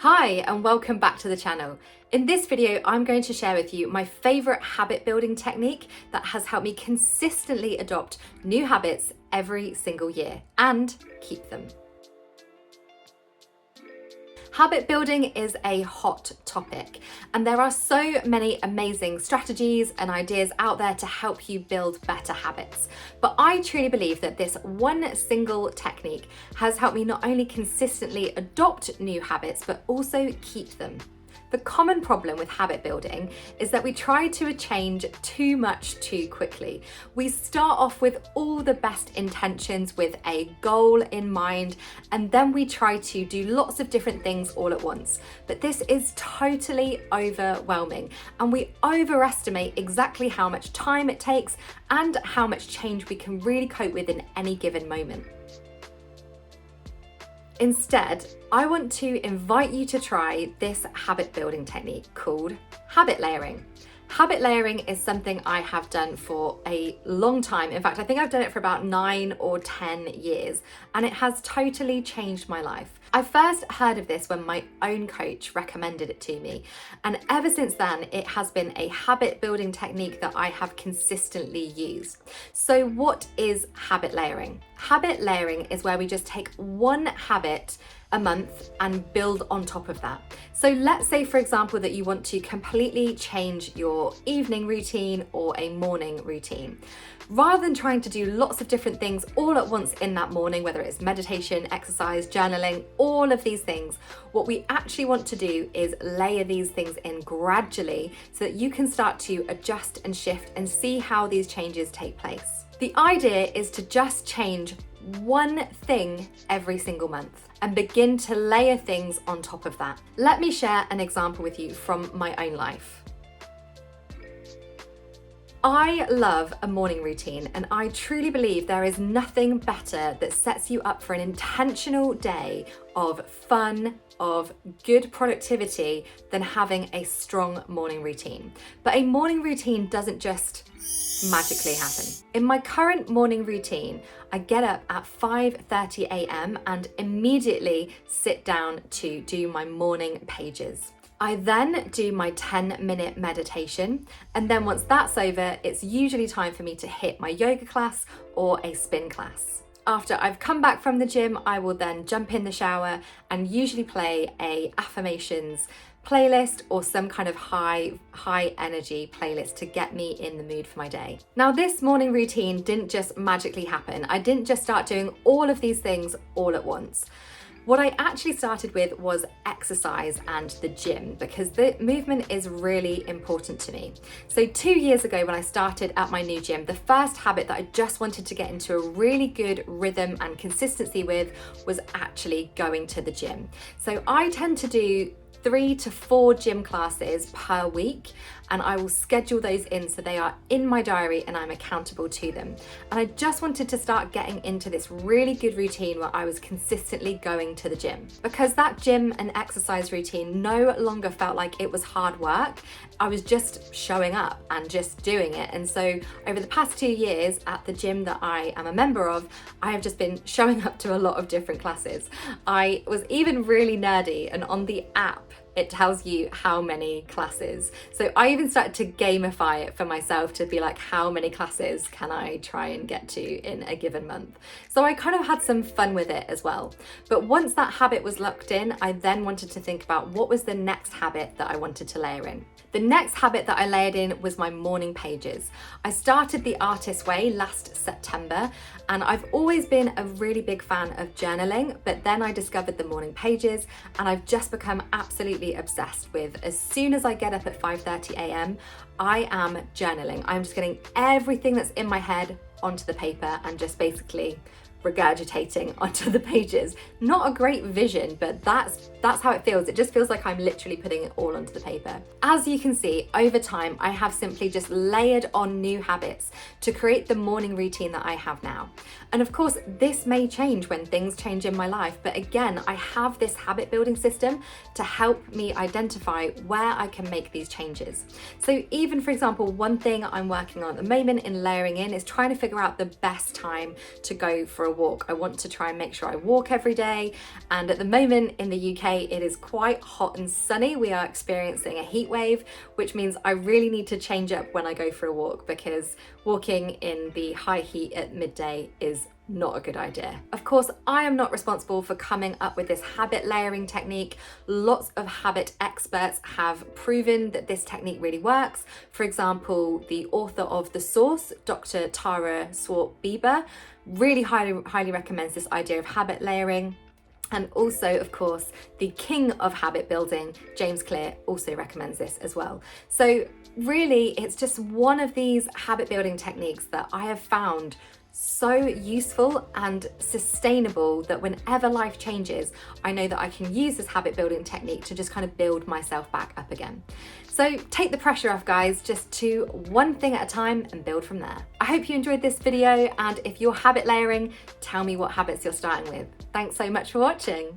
Hi and welcome back to the channel. In this video, I'm going to share with you my favorite habit building technique that has helped me consistently adopt new habits every single year and keep them. Habit building is a hot topic, and there are so many amazing strategies and ideas out there to help you build better habits. But I truly believe that this one single technique has helped me not only consistently adopt new habits, but also keep them. The common problem with habit building is that we try to change too much too quickly. We start off with all the best intentions with a goal in mind, and then we try to do lots of different things all at once. But this is totally overwhelming, and we overestimate exactly how much time it takes and how much change we can really cope with in any given moment. Instead, I want to invite you to try this habit building technique called habit layering. Habit layering is something I have done for a long time. In fact, I think I've done it for about 9 or 10 years, and it has totally changed my life. I first heard of this when my own coach recommended it to me, and ever since then, it has been a habit building technique that I have consistently used. So what is habit layering? Habit layering is where we just take one habit a month and build on top of that. So let's say, for example, that you want to completely change your evening routine or a morning routine. Rather than trying to do lots of different things all at once in that morning, whether it's meditation, exercise, journaling, all of these things, what we actually want to do is layer these things in gradually so that you can start to adjust and shift and see how these changes take place. The idea is to just change one thing every single month and begin to layer things on top of that. Let me share an example with you from my own life. I love a morning routine, and I truly believe there is nothing better that sets you up for an intentional day of fun, of good productivity than having a strong morning routine. But a morning routine doesn't just magically happen. In my current morning routine, I get up at 5:30 a.m. and immediately sit down to do my morning pages. I then do my 10-minute meditation, and then once that's over, it's usually time for me to hit my yoga class or a spin class. After I've come back from the gym, I will then jump in the shower and usually play a affirmations playlist or some kind of high energy playlist to get me in the mood for my day. Now, this morning routine didn't just magically happen. I didn't just start doing all of these things all at once. What I actually started with was exercise and the gym, because the movement is really important to me. So 2 years ago, when I started at my new gym, the first habit that I just wanted to get into a really good rhythm and consistency with was actually going to the gym. So I tend to do 3 to 4 gym classes per week, and I will schedule those in so they are in my diary and I'm accountable to them. And I just wanted to start getting into this really good routine where I was consistently going to the gym, because that gym and exercise routine no longer felt like it was hard work. I was just showing up and just doing it. And so over the past 2 years at the gym that I am a member of, I have just been showing up to a lot of different classes. I was even really nerdy, and on the app, it tells you how many classes. So I even started to gamify it for myself to be like, how many classes can I try and get to in a given month? So I kind of had some fun with it as well. But once that habit was locked in, I then wanted to think about what was the next habit that I wanted to layer in. The next habit that I layered in was my morning pages. I started the Artist Way last September, and I've always been a really big fan of journaling, but then I discovered the morning pages, and I've just become absolutely obsessed with, as soon as I get up at 5:30 a.m, I am journaling. I'm just getting everything that's in my head onto the paper and just basically regurgitating onto the pages. Not a great vision, but that's how it feels. It just feels like I'm literally putting it all onto the paper. As you can see, over time, I have simply just layered on new habits to create the morning routine that I have now. And of course, this may change when things change in my life, but again, I have this habit building system to help me identify where I can make these changes. So even, for example, one thing I'm working on at the moment in layering in is trying to figure out the best time to go for a a walk. I want to try and make sure I walk every day. And at the moment in the UK, it is quite hot and sunny. We are experiencing a heat wave, which means I really need to change up when I go for a walk, because walking in the high heat at midday is not a good idea. Of course, I am not responsible for coming up with this habit layering technique. Lots of habit experts have proven that this technique really works. For example, the author of The Source, Dr. Swart-Bieber, really highly recommends this idea of habit layering. And also, of course, the king of habit building, James Clear, also recommends this as well. So really, it's just one of these habit building techniques that I have found so useful and sustainable that whenever life changes, I know that I can use this habit building technique to just kind of build myself back up again. So take the pressure off, guys, just do one thing at a time and build from there. I hope you enjoyed this video, and if you're habit layering, tell me what habits you're starting with. Thanks so much for watching.